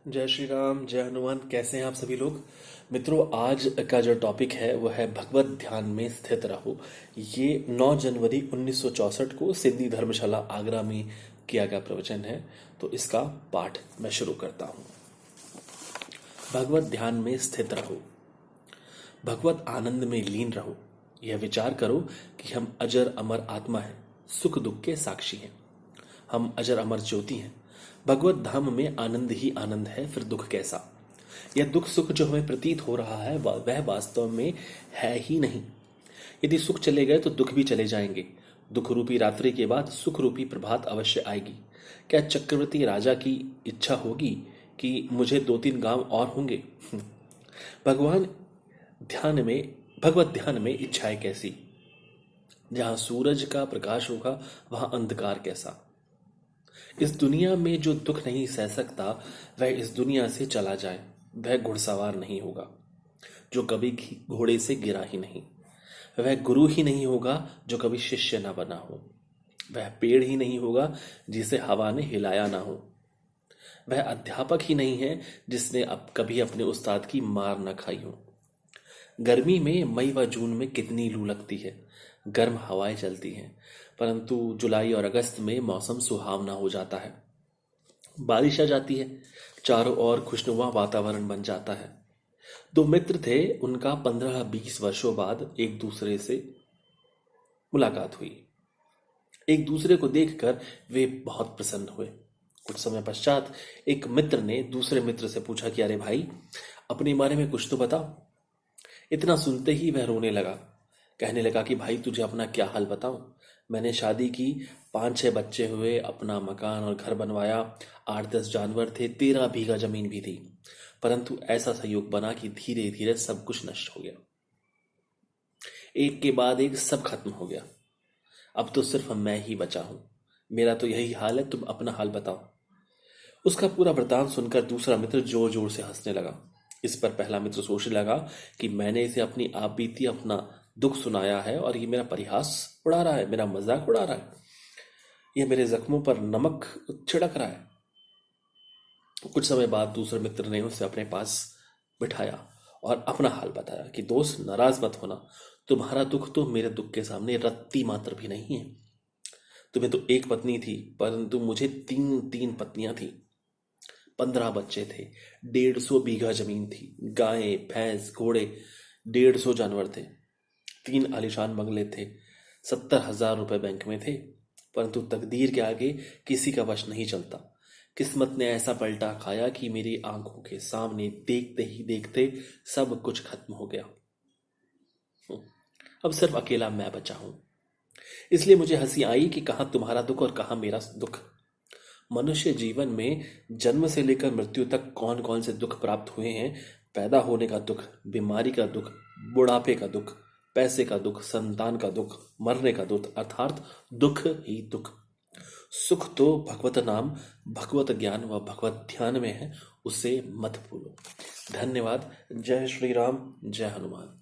जय श्री राम, जय हनुमान। कैसे हैं आप सभी लोग? मित्रों, आज का जो टॉपिक है वो है भगवत ध्यान में स्थित रहो। ये 9 जनवरी 1964 को सिद्धि धर्मशाला आगरा में किया गया प्रवचन है। तो इसका पाठ मैं शुरू करता हूँ। भगवत ध्यान में स्थित रहो, भगवत आनंद में लीन रहो। यह विचार करो कि हम अजर अमर आत्मा हैं, सुख दुख के साक्षी हैं। हम अजर अमर ज्योति हैं। भगवत धाम में आनंद ही आनंद है, फिर दुख कैसा? यह दुख सुख जो हमें प्रतीत हो रहा है वह वास्तव में है ही नहीं। यदि सुख चले गए तो दुख भी चले जाएंगे। दुख रूपी रात्रि के बाद सुख रूपी प्रभात अवश्य आएगी। क्या चक्रवर्ती राजा की इच्छा होगी कि मुझे 2-3 गांव और होंगे? भगवान ध्यान में भगवत ध्यान में इच्छाएं कैसी? जहां सूरज का प्रकाश होगा वहां अंधकार कैसा? इस दुनिया में जो दुख नहीं सह सकता वह इस दुनिया से चला जाए। वह घुड़सवार नहीं होगा जो कभी घोड़े से गिरा ही नहीं। वह गुरु ही नहीं होगा जो कभी शिष्य ना बना हो। वह पेड़ ही नहीं होगा जिसे हवा ने हिलाया ना हो। वह अध्यापक ही नहीं है जिसने अब कभी अपने उस्ताद की मार न खाई हो। गर्मी में मई व जून में कितनी लू लगती है, गर्म हवाएं चलती हैं, परंतु जुलाई और अगस्त में मौसम सुहावना हो जाता है। बारिश आ जाती है, चारों ओर खुशनुमा वातावरण बन जाता है। 2 मित्र थे, उनका 15-20 वर्षों बाद एक दूसरे से मुलाकात हुई। एक दूसरे को देखकर वे बहुत प्रसन्न हुए। कुछ समय पश्चात एक मित्र ने दूसरे मित्र से पूछा कि अरे भाई, अपने बारे में कुछ तो बताओ। इतना सुनते ही वह रोने लगा। कहने लगा कि भाई, तुझे अपना क्या हाल बताऊं। मैंने शादी की, 5-6 बच्चे हुए, अपना मकान और घर बनवाया, 8-10 जानवर थे, 13 बीघा जमीन भी थी। परंतु ऐसा संयोग बना कि धीरे धीरे सब कुछ नष्ट हो गया। एक के बाद एक सब खत्म हो गया। अब तो सिर्फ मैं ही बचा हूं। मेरा तो यही हाल है, तुम अपना हाल बताओ। उसका पूरा वृतांत सुनकर दूसरा मित्र जोर जोर से हंसने लगा। इस पर पहला मित्र सोचने लगा कि मैंने इसे अपनी आप बीती, अपना दुख सुनाया है और ये मेरा परिहास उड़ा रहा है, मेरा मजाक उड़ा रहा है। यह मेरे जख्मों पर नमक छिड़क रहा है। कुछ समय बाद दूसरे मित्र ने उसे अपने पास बिठाया और अपना हाल बताया कि दोस्त, नाराज मत होना। तुम्हारा दुख तो मेरे दुख के सामने रत्ती मात्र भी नहीं है। तुम्हें तो एक पत्नी थी, परंतु मुझे 3 पत्नियां थी, 15 बच्चे थे, 150 बीघा जमीन थी, गायें भैंस घोड़े, 150 जानवर थे, 3 आलीशान बंगले थे, 70,000 रुपए बैंक में थे। परंतु तकदीर के आगे किसी का वश नहीं चलता। किस्मत ने ऐसा पलटा खाया कि मेरी आंखों के सामने देखते ही देखते सब कुछ खत्म हो गया। अब सिर्फ अकेला मैं बचा हूं। इसलिए मुझे हंसी आई कि कहां तुम्हारा दुख और कहां मेरा दुख। मनुष्य जीवन में जन्म से लेकर मृत्यु तक कौन कौन से दुख प्राप्त हुए हैं। पैदा होने का दुख, बीमारी का दुख, बुढ़ापे का दुख, पैसे का दुख, संतान का दुख, मरने का दुख, अर्थात दुख ही दुख। सुख तो भगवत नाम, भगवत ज्ञान व भगवत ध्यान में है, उसे मत भूलो। धन्यवाद। जय श्री राम, जय हनुमान।